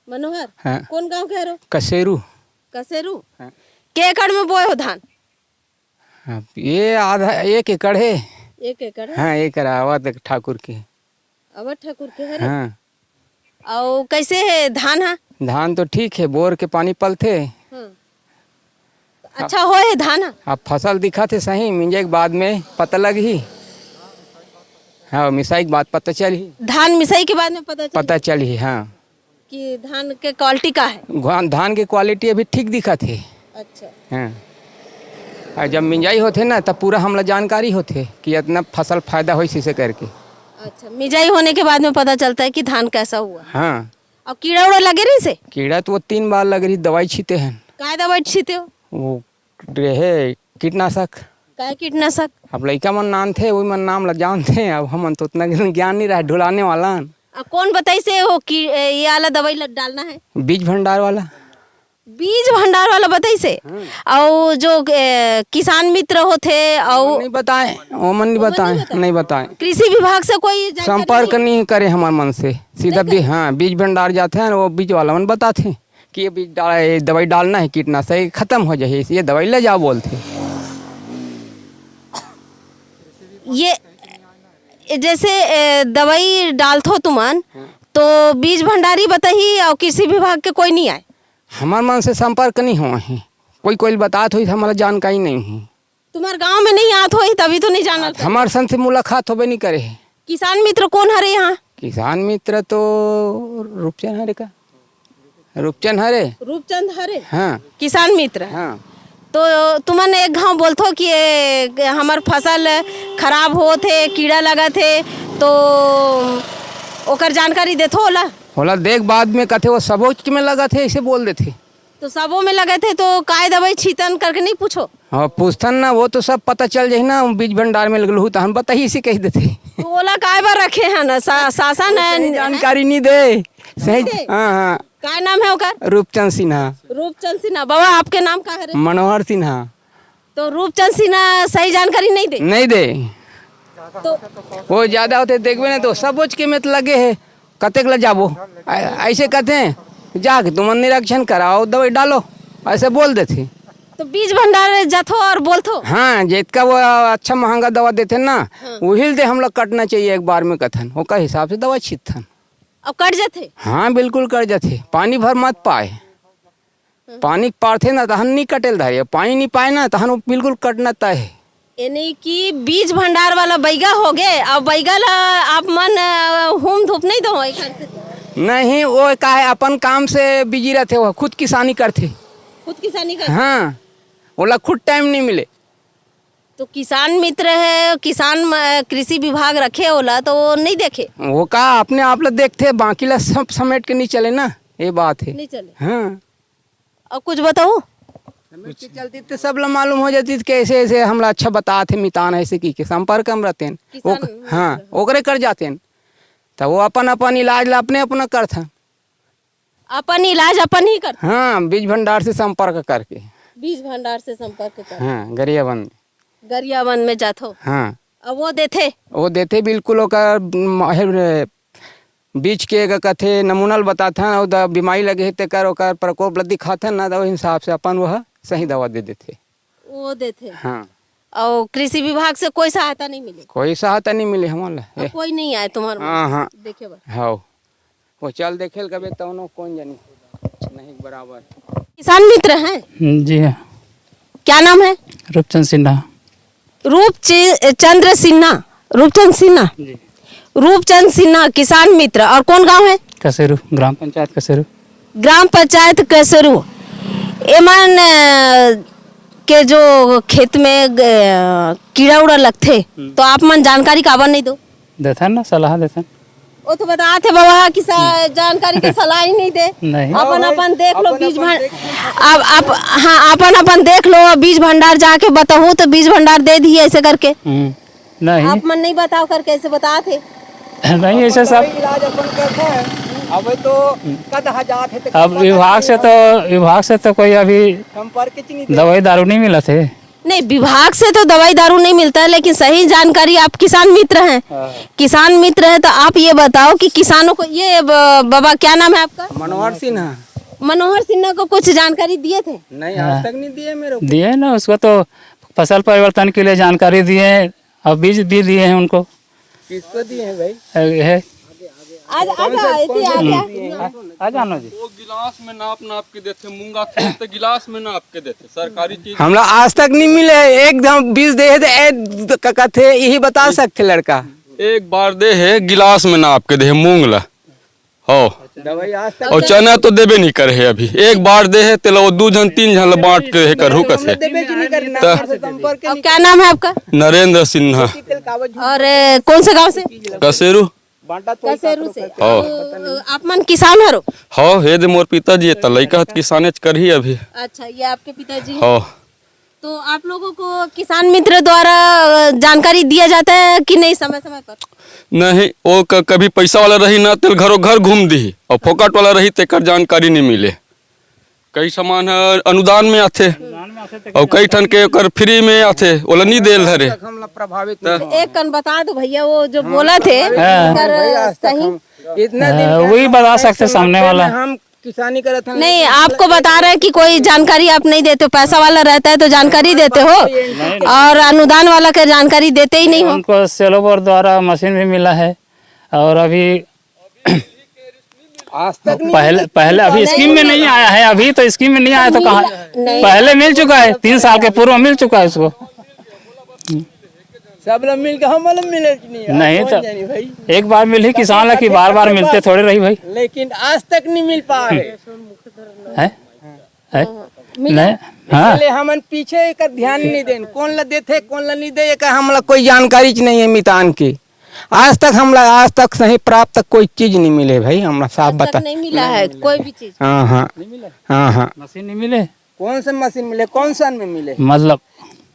मनोहर। हाँ। कौन गांव के हो? कसेरू। कसेरू। हाँ। के एकड़ में बोए हो धान? हाँ, ये आधा 1 एकड़ है। 1 एकड़ है। हाँ, 1 एकड़ अवध ठाकुर के। अवध ठाकुर के है रे। हाँ। और कैसे है धान? है धान तो ठीक है, बोर के पानी पलथे। हाँ। अच्छा हो है धान? अब फसल दिखा थे सही, मिंजे के बाद में पता लगी। हाँ, मिसाई के बाद पता चली। धान मिसाई के बाद में पता चली। हाँ, कि धान के क्वालिटी का है। धान की क्वालिटी अभी ठीक दिखा थे। अच्छा। हाँ, और जब मिंजाई होते ना तब पूरा हमला जानकारी होते कि इतना फसल फायदा हो इसी से करके। अच्छा, मिजाई होने के बाद में पता चलता है कि धान कैसा हुआ। हाँ। और कीड़ा उड़ा लगे रही से? कीड़ा तो वो 3 बार लग रही, दवाई छीते हैं। काय दवाई छीते हो? वो रहे कीटनाशक। काय कीटनाशक? अब लड़का मन नाम थे, वही मन नाम ला जानते हैं। अब हम तो उतना ज्ञान नहीं रहा ढुलाने वाला। कौन बताई से हो कि ये वाला दवाई डालना है? बीज भंडार वाला। बीज भंडार वाला बताई से। और जो किसान मित्र होते और नहीं बताए, वो मन नहीं बताए। कृषि विभाग से कोई संपर्क नहीं करे हमारे मन से सीधा भी। हाँ, बीज भंडार जाते हैं, वो बीज वाला मन बताते हैं कि ये दवाई डालना है, कीटनाशक खत्म हो जाए, ये दवाई ले जाओ बोलते। ये जैसे दवाई डालते हो तुमन, तो बीज भंडारी बताही और कृषि विभाग के कोई नहीं आए? हमारे मन से संपर्क नहीं हुआ है। कोई बात हुई, हमारा जानकारी नहीं है। तुम्हारे गांव में नहीं आत हो तभी तो नहीं जाना। हमारे संग से मुलाकात होबे नहीं करे है। किसान मित्र कौन हरे यहाँ? किसान मित्र तो रूपचंद हरे। हाँ, किसान मित्र। हाँ। तो तुमन एक गाँव बोलते कि हमार फसल खराब हो थे, कीड़ा लगा थे, तो ओकर जानकारी देथो होला देख बाद में कहते वो सबोच में लगा थे, ऐसे बोल देते। तो सबों में लगे थे तो काय दवाई छीतन करके नहीं पूछो? हाँ, पूछतन ना, वो तो सब पता चल जाए ना। बीज भंडार में लगल तो हम बताइए इसे कह देते। तो ओला काय बार रखे हैं ना शासन जानकारी नहीं दे सही। हाँ। काय नाम है ओकर? रूपचंद सिन्हा। रूपचंद सिन्हा। बाबा आपके नाम का है? मनोहर सिन्हा। तो रूपचंद सिन्हा सही जानकारी नहीं दे। तो वो ज्यादा होते देखबे ना तो सब के में लगे है, कतेक ल जाबो ऐसे कहते हैं, जाके तुम निरीक्षण कराओ, दवाई डालो, ऐसे बोल देते। तो बीज भंडार जाथो और बोलथो? हाँ, जितना वो अच्छा महंगा दवा देते ना, वही दे हम लोग कटना चाहिए एक बार में कथन, वो का हिसाब से दवा छीतन। अब कट जाते? हाँ, बिल्कुल कट जाते। पानी भर मत पाए, पानी पारथे ना तहन नहीं कटेल धारिए, पानी नहीं पाए ना तहन बिल्कुल कटना तय है। यानी कि बीज भंडार वाला बैगा हो गए। अब बैगा ला आप मन होम धूप नहीं दो? नहीं, वो का है अपन काम से बिजी रहते, वो खुद किसानी करते। खुद किसानी करते? हाँ, ओला खुद टाइम नहीं मिले। तो किसान मित्र है, किसान कृषि विभाग रखे ओला तो वो नहीं देखे? वो का अपने आप ला देखते, बाकी ला सब समेट के नहीं चले ना, ये बात है। नहीं चले। हाँ। और कुछ बताओ? चलती तो सब ला मालूम हो जाती कैसे ऐसे हमला अच्छा बताते मितान ऐसे की के संपर्क हम रहते हैं। हाँ, ओकरे कर जाते हैं, तो वो अपन इलाज ला अपने अपना करते। अपन इलाज अपन ही करते? हाँ, बीज भंडार से संपर्क करके। बीज भंडार से संपर्क कर? हाँ, गरियावन में जातो। हाँ। अब वो देते बिल्कुल। ओकर बीज के कथे नमूनल बताते हैं, और बीमारी लगे है तेकर ओकर प्रकोप ल दिखाते हैं ना, तो हिसाब से अपन वह सही दवा दे देते। वो देते? हाँ। और कृषि विभाग से कोई सहायता नहीं मिली? कोई सहायता नहीं मिली हमारा। कोई नहीं आए तुम्हारे? हाँ। देखे हाँ, वो चल देखे कभी तो कौन जानी नहीं बराबर। किसान मित्र हैं? जी हाँ। क्या नाम है? रूपचंद सिन्हा। रूपचंद सिन्हा किसान मित्र। और कौन गांव है? कसेरू, ग्राम पंचायत कसेरू। ग्राम पंचायत कसेरू। एमन के जो खेत में कीड़ा उड़ा लगते, तो आप मन जानकारी काबर नहीं दो? देते ना, सलाह देते। वो तो बताते बाबा कि जानकारी के सलाह ही नहीं दे। नहीं। अपन देख लो बीज भंडार। आप हाँ, अपन देख लो, बीज भंडार जाके बताओ तो बीज भंडार दे दिए ऐसे करके। नहीं, आप मन नहीं बताओ करके ऐसे बताते। नहीं, ऐसे सब इलाज अपन करते हैं। अब तो कद हजार है, अब विभाग से तो कोई अभी संपर्क दवाई दारू नहीं मिला थे। नहीं, विभाग से तो दवाई दारू नहीं मिलता है, लेकिन सही जानकारी, आप किसान मित्र हैं, किसान मित्र हैं, तो आप ये बताओ कि किसानों को ये बाबा क्या नाम है आपका? मनोहर सिन्हा। मनोहर सिन्हा को कुछ जानकारी दिए थे? नहीं, आज तक नहीं दिए मेरे को। दिए ना उसको, तो फसल परिवर्तन के लिए जानकारी दिए हैं और बीज भी दिए हैं उनको। किसको दिए हैं भाई? है आज आ जानो जी। वो गिलास में नाप के देते, मूंगा खेलते गिलास में नाप के देते, सरकारी चीज। हमला आज तक नहीं मिले। एकदम बीज दे दे कहते यही बता सकते लड़का। एक बार दे है गिलास में नाप के दे मूंगला हो, दवाई आज तक और चना तो देबे नहीं करे है। अभी एक बार दे है तेल, वो 2 जन 3 जन बांट के है करहु कसे। अब क्या नाम है आपका? नरेंद्र सिन्हा, और कौन से गांव से? कसेरू कसेरू से। हो तो आप मन किसान हरो? हो हे दे मोर पिताजी त लइका किसाने कर ही अभी। अच्छा, ये आपके पिताजी हैं। हो तो आप लोगों को किसान मित्र द्वारा जानकारी दिया जाता है कि नहीं समय समय पर? नहीं, वो कभी पैसा वाला रही ना तेल घरों घर घूम दी, और फोकट वाला रही तेकर जानकारी नहीं मिले। कई सामान है अनुदान में आते, और कई ठन के ओकर फ्री में आते, ओला नहीं देल धरे। हमला प्रभावित एक कन बता दो भैया, वो जो बोला थे कर सही इतना वही बता सकते सामने वाला। हम किसानी करत हैं। नहीं, आपको बता रहे हैं कि कोई जानकारी आप नहीं देते हो। पैसा वाला रहता है तो जानकारी देते हो, और अनुदान वाला का जानकारी देते ही नहीं हो। उनको सेलो बोर्ड द्वारा मशीन भी मिला है, और अभी आज तक पहले अभी स्कीम में नहीं आया है। अभी तो स्कीम में नहीं आया तो कहाँ, पहले मिल चुका है, 3 साल के पूर्व मिल चुका है उसको। सब लोग मिल के हम वाला मिले कि नहीं? नहीं तो भाई एक बार मिल ही किसान ला, कि बार बार मिलते थोड़े रही भाई। लेकिन आज तक नहीं मिल पा रहे है नहीं। हाँ, पहले हमन पीछे का ध्यान नहीं देन, कौन ला देते कौन ला नहीं दे, हमला कोई जानकारी नहीं है मितान की। आज तक सही प्राप्त तक कोई चीज नहीं मिले भाई, हमरा साफ बता। नहीं मिला है कोई भी चीज? हाँ हाँ हाँ। मशीन नहीं मिले। कौन से मशीन मिले? कौन सा में मिले? मतलब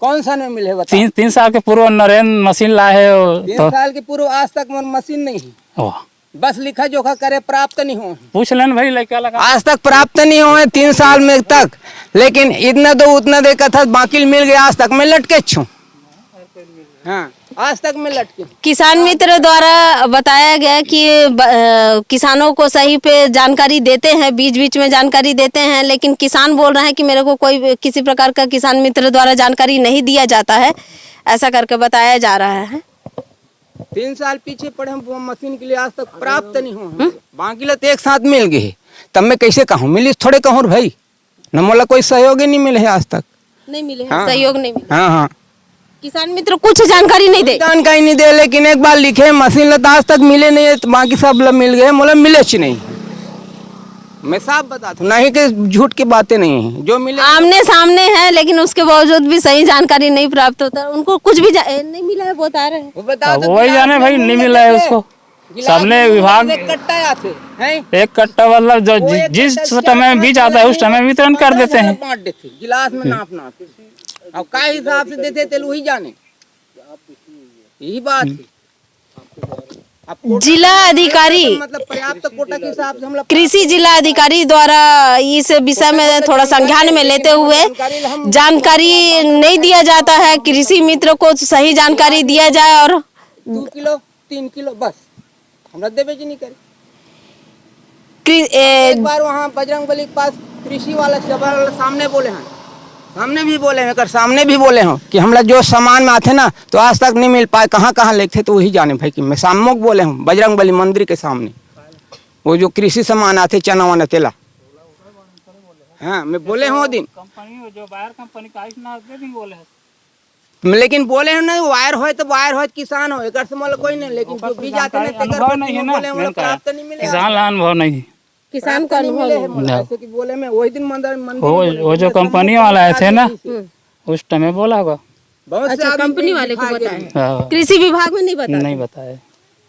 कौन सा में मिले बता? 3 साल के पूर्व नरेंद्र मशीन लाए है 3 साल के पूर्व आज तक मशीन नहीं है। ओह, बस लिखा जोखा करे, प्राप्त नहीं हो। पूछ लेन भाई लड़का लगा। आज तक प्राप्त नहीं हुए 3 साल में तक, लेकिन इतना दो उतना दे था, बाकी मिल गया। आज तक मैं लटके छू। हाँ, आज तक मैं लटके। किसान मित्र द्वारा बताया गया कि किसानों को सही पे जानकारी देते हैं, बीच बीच में जानकारी देते हैं, लेकिन किसान बोल रहे हैं कि मेरे को कोई किसी प्रकार का किसान मित्र द्वारा जानकारी नहीं दिया जाता है, ऐसा करके बताया जा रहा है। 3 साल पीछे पड़े हम मशीन के लिए, आज तक प्राप्त नहीं हो। बाकी लोग एक साथ मिल गए, तब मैं कैसे कहूँ मिली थोड़े कहूँ भाई। न मोला कोई सहयोग ही नहीं मिले है आज तक। नहीं मिले हैं, हाँ, सहयोग नहीं मिले। हाँ हाँ, किसान मित्र कुछ जानकारी नहीं दे। जानकारी नहीं दे, लेकिन एक बार लिखे मशीन लता आज तक मिले नहीं है, तो बाकी सब लोग मिल गए, मोला मिले ही नहीं। मैं साफ बता दूं, नहीं कि झूठ की बातें नहीं है, जो मिले आमने सामने है, लेकिन उसके बावजूद भी सही जानकारी नहीं प्राप्त होता। उनको कुछ भी नहीं मिला है, बता रहे हैं। वो बता दो। वही जाने भाई, नहीं मिला है उसको। सबने विभाग कट्टा आते हैं, एक कट्टा मतलब जो जिस समय में बीज आता है उस समय वितरण कर देते हैं। बांट देते गिलास में नापना। अब का हिसाब से देते तेल वही जाने, यही बात है। जिला अधिकारी मतलब पर्याप्त कोटा के हिसाब से हम लोग कृषि जिला अधिकारी द्वारा इस विषय में थोड़ा संज्ञान में लेते हुए जानकारी नहीं दिया जाता है। कृषि मित्र को सही जानकारी दिया जाए, और 2 किलो 3 किलो बस हमरा देवे जी नहीं करे। एक बार वहाँ बजरंगबली के पास कृषि वाला सभा वाला सामने बोले हैं, सामने भी बोले हैं, सामने भी बोले हैं कि हमरा जो सामान में आते ना तो आज तक नहीं मिल पाए, कहाँ कहाँ लेते तो वही जाने भाई। कि मैं सामने बोले हूँ बजरंगबली मंदिर के सामने, वो जो कृषि सामान आते चना वाना तेला, हाँ मैं बोले हूँ वो दिन। कंपनी जो बायर कंपनी का बोले हैं, लेकिन बोले हैं ना वायर हो तो वायर हो किसान हो, एक से मतलब कोई नहीं, लेकिन जो बीज आते हैं अनुभव नहीं है ना, प्राप्त नहीं मिले। किसान ला अनुभव नहीं, किसान का अनुभव ऐसे कि बोले मैं वही दिन मंदिर वो जो कंपनी वाला आए थे ना उस टाइम में बोला होगा। बहुत से अच्छा, कंपनी वाले को बताया, हाँ, कृषि विभाग में नहीं बताया। नहीं बताया।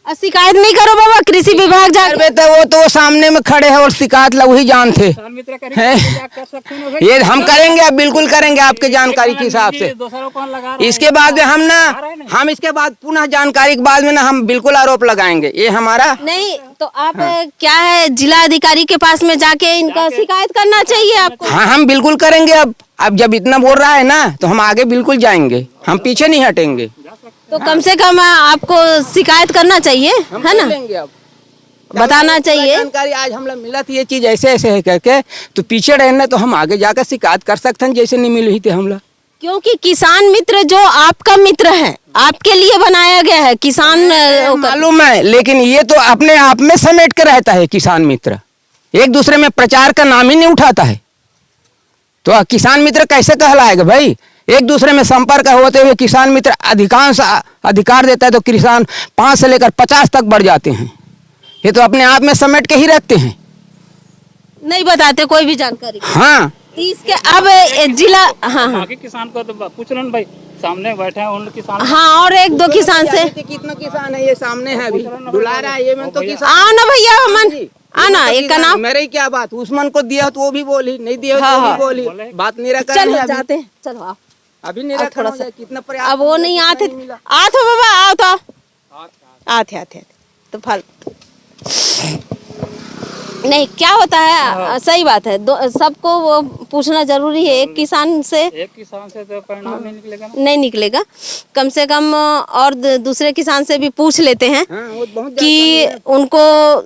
शिकायत नहीं करो बाबा कृषि विभाग जाके। तो वो तो सामने में खड़े हैं और शिकायत ला वही जानते हैं। ये हम करेंगे, अब बिल्कुल करेंगे आपके जानकारी के हिसाब से। इसके बाद में हम इसके बाद पुनः जानकारी के बाद में ना हम बिल्कुल आरोप लगाएंगे। ये हमारा नहीं तो आप क्या है जिला अधिकारी के पास में जाके इनका शिकायत करना चाहिए आपको। हाँ हम बिल्कुल करेंगे। अब जब इतना बोल रहा है ना तो हम आगे बिल्कुल जाएंगे, हम पीछे नहीं हटेंगे। तो कम से कम आपको शिकायत करना चाहिए, है ना, अब बताना चाहिए। जानकारी आज हम लोग मिला थी ये चीज ऐसे ऐसे है करके, तो पीछे रहना तो हम आगे जाकर शिकायत कर सकते हैं, जैसे नहीं मिली थी हम लोग। क्योंकि किसान मित्र जो आपका मित्र है, आपके लिए बनाया गया है किसान मालूम है, लेकिन ये तो अपने आप में समेट के रहता है किसान मित्र, एक दूसरे में प्रचार का नाम ही नहीं उठाता है। तो किसान मित्र कैसे कहलाएगा भाई? एक दूसरे में संपर्क होते हुए किसान मित्र अधिकांश अधिकार देता है, तो किसान 5 से लेकर 50 तक बढ़ जाते हैं। ये तो अपने आप में समेट के ही रहते हैं, नहीं बताते कोई भी जानकारी। हाँ इसके अब जिला हाँ किसान को तो पूछ लो भाई, सामने बैठे हैं उन किसान। हाँ और एक दो किसान से कितना किसान है ये सामने है, अभी बुला रहा है ये में तो किसान। आओ ना भैया अमन, आना एक का नाम। मेरे ही क्या बात, उस्मान को दिया तो वो भी बोली, नहीं दिया तो वो भी बोली, बात निराकरण चलो है अभी। जाते हैं, चलो आओ। अभी निराकरण हो जाए, कितना प्रयास। अब वो नहीं आते आते बाबा, आओ तो आते तो फल नहीं क्या होता है। सही बात है, सबको वो पूछना जरूरी है। एक किसान से तो परिणाम नहीं निकलेगा ना? नहीं निकलेगा, कम से कम और दूसरे किसान से भी पूछ लेते हैं कि उनको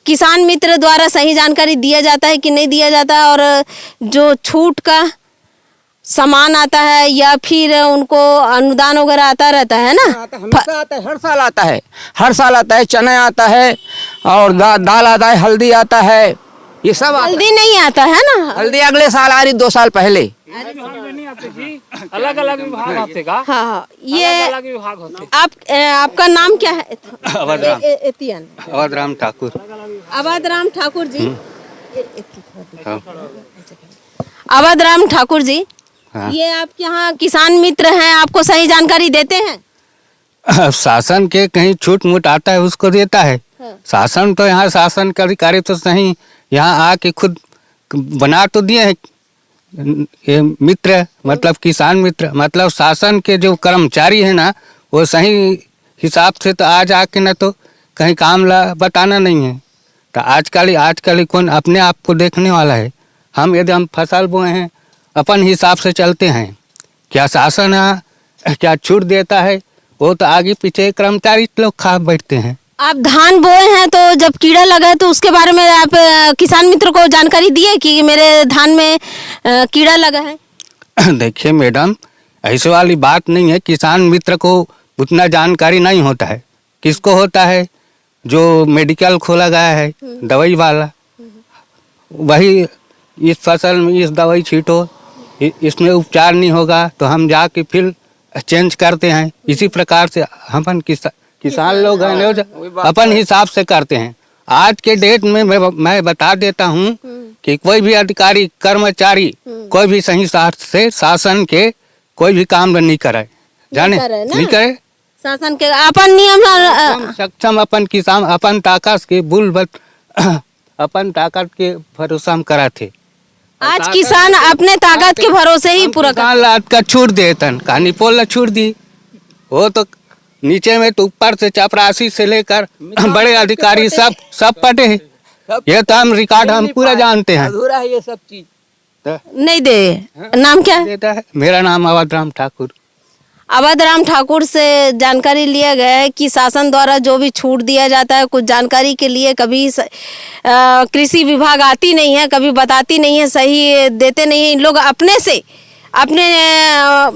किसान मित्र द्वारा सही जानकारी दिया जाता है कि नहीं दिया जाता, और जो छूट का सामान आता है या फिर उनको अनुदान वगैरह आता रहता है ना। हमेशा आता है, हर साल आता है, हर साल आता है। चना आता है और दाल आता है, हल्दी आता है, ये सब। हल्दी नहीं आता है ना, हल्दी अगले साल आ रही, 2 साल पहले। अलग अलग विभाग आते का। हाँ ये अलग विभाग होते। आपका नाम क्या है? अवध राम ठाकुर। अवध राम ठाकुर जी। अवध राम ठाकुर जी, ये आपके यहाँ किसान मित्र हैं, आपको सही जानकारी देते हैं? शासन के कहीं छूट मूट आता है उसको देता है। शासन तो यहाँ शासन के अधिकारी तो सही यहाँ आके खुद बना तो दिए हैं ये मित्र, मतलब किसान मित्र, मतलब शासन के जो कर्मचारी है ना वो सही हिसाब से तो आज आके ना तो कहीं काम ला बताना नहीं है। तो आजकल कौन अपने आप को देखने वाला है? हम यदि हम फसल बोए हैं अपन हिसाब से चलते हैं, क्या शासन क्या छूट देता है? वो तो आगे पीछे कर्मचारी लोग खा बैठते हैं। आप धान बोए हैं तो जब कीड़ा लगा है तो उसके बारे में आप किसान मित्र को जानकारी दिए कि मेरे धान में कीड़ा लगा है? देखिए मैडम, ऐसे वाली बात नहीं है। किसान मित्र को उतना जानकारी नहीं होता है। किसको होता है? जो मेडिकल खोला गया है दवाई वाला, वही इस फसल में इस दवाई छींटो, इसमें उपचार नहीं होगा तो हम जाके फिर चेंज करते हैं। इसी प्रकार से हम किसान लोग हैं अपन हिसाब से करते हैं। आज के डेट में मैं बता देता हूँ कि कोई भी अधिकारी कर्मचारी कोई भी सही से शासन के कोई भी काम नहीं करे, जाने नहीं करे। शासन के अपन नियम सक्षम अपन किसान अपन ताकत के बुलबत अपन ताकत के भरोसा हम करा थे। आज किसान अपने ताकत के भरोसे ही पूरा लाद का छूट देतन, कहानी पोल छूट दी। वो तो नीचे में तो ऊपर से चपरासी से लेकर बड़े अधिकारी सब पटे हैं। ये तो हम रिकॉर्ड हम पूरा जानते हैं। अधूरा है ये सब चीज, नहीं दे। नाम क्या देता है? मेरा नाम अवध राम ठाकुर। अवध राम ठाकुर से जानकारी लिया गया है कि शासन द्वारा जो भी छूट दिया जाता है, कुछ जानकारी के लिए कभी कृषि विभाग आती नहीं है, कभी बताती नहीं है, सही देते नहीं है। इन लोग अपने से अपने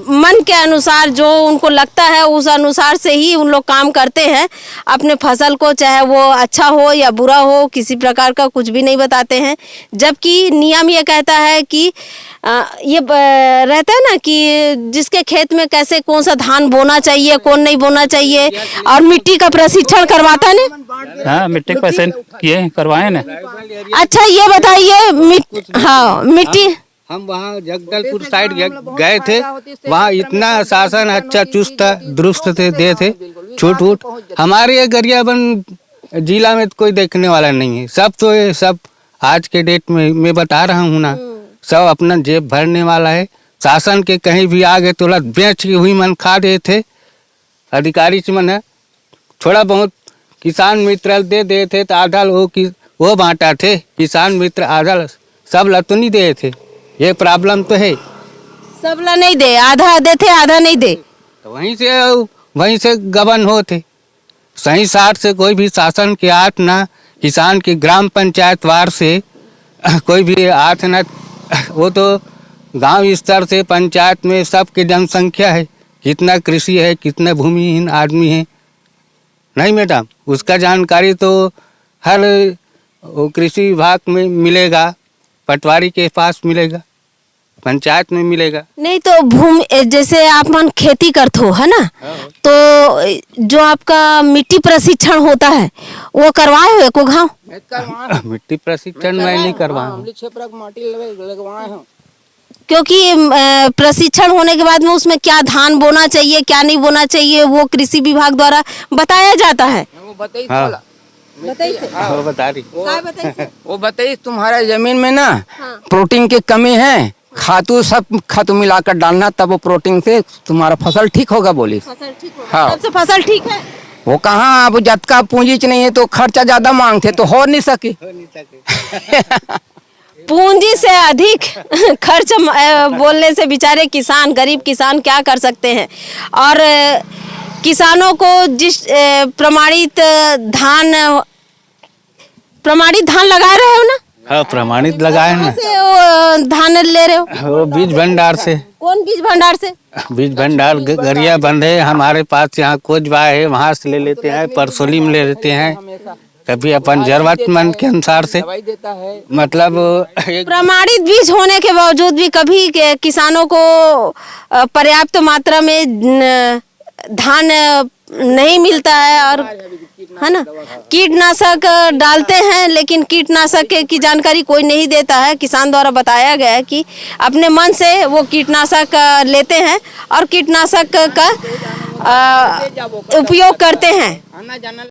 मन के अनुसार जो उनको लगता है उस अनुसार से ही उन लोग काम करते हैं अपने फसल को, चाहे वो अच्छा हो या बुरा हो, किसी प्रकार का कुछ भी नहीं बताते हैं। जबकि नियम ये कहता है कि ये रहता है ना कि जिसके खेत में कैसे कौन सा धान बोना चाहिए, कौन नहीं बोना चाहिए, और मिट्टी का प्रशिक्षण करवाता है ना। हाँ मिट्टी के पैसे किए करवाए ना। अच्छा ये बताइए हाँ मिट्टी हम वहाँ जगदलपुर साइड गए थे, वहाँ इतना शासन अच्छा चुस्त दुरुस्त थे दे थे, छूट वूट। हमारे ये गरियाबंद जिला में तो कोई देखने वाला नहीं है। सब तो ये सब आज के डेट में मैं बता रहा हूँ ना, सब अपना जेब भरने वाला है। शासन के कहीं भी आगे तो बेच के हुई मन खा रहे थे अधिकारी से। मन है थोड़ा बहुत किसान मित्र दे दे थे तो आधा वो बांटा थे, किसान मित्र आधा सब लतुनी दे थे। ये प्रॉब्लम तो है। सबला नहीं दे, आधा देते आधा नहीं दे, तो वहीं से गबन होते। सही साठ से कोई भी शासन के आठ ना, किसान की ग्राम पंचायत वार से कोई भी आठ ना, वो तो गांव स्तर से पंचायत में सबकी जनसंख्या है, कितना कृषि है, कितने भूमिहीन आदमी है नहीं मैडम, उसका जानकारी तो हर कृषि विभाग में मिलेगा, पटवारी के पास मिलेगा, पंचायत में मिलेगा। नहीं तो भूमि जैसे आप मन खेती करते हो है ना, तो जो आपका मिट्टी प्रशिक्षण होता है वो करवाए हुए को गाँव? मिट्टी प्रशिक्षण मैं नहीं करवाया, क्योंकि प्रशिक्षण होने के बाद में उसमें क्या धान बोना चाहिए, क्या नहीं बोना चाहिए, वो कृषि विभाग द्वारा बताया जाता है। वो बता रही वो बताइए तुम्हारा जमीन में ना प्रोटीन की कमी है, खातू सब खातू मिलाकर डालना, तब वो प्रोटीन से तुम्हारा फसल ठीक होगा। बोली फसल ठीक हो, हाँ। सबसे फसल ठीक है। वो कहाँ, अब जतका पूंजी नहीं है तो खर्चा ज्यादा मांगते तो हो नहीं सके। पूंजी से अधिक खर्च बोलने से बेचारे किसान, गरीब किसान क्या कर सकते हैं। और किसानों को जिस प्रमाणित धान लगा रहे हो ना? हाँ प्रमाणित लगाए ना। से वो धान ले रहे हो? वो बीज भंडार से। कौन बीज भंडार से? बीज भंडार गरियाबंद है हमारे पास, यहाँ कोचबा है, वहाँ से ले लेते हैं, परसोली में ले लेते हैं, कभी अपन जरूरतमंद के अनुसार से। मतलब प्रमाणित बीज होने के बावजूद भी कभी किसानों को पर्याप्त मात्रा में धान नहीं मिलता है, और है ना, कीटनाशक डालते हैं, लेकिन कीटनाशक की जानकारी कोई नहीं देता है। किसान द्वारा बताया गया है कि अपने मन से वो कीटनाशक लेते हैं और कीटनाशक का उपयोग करते हैं।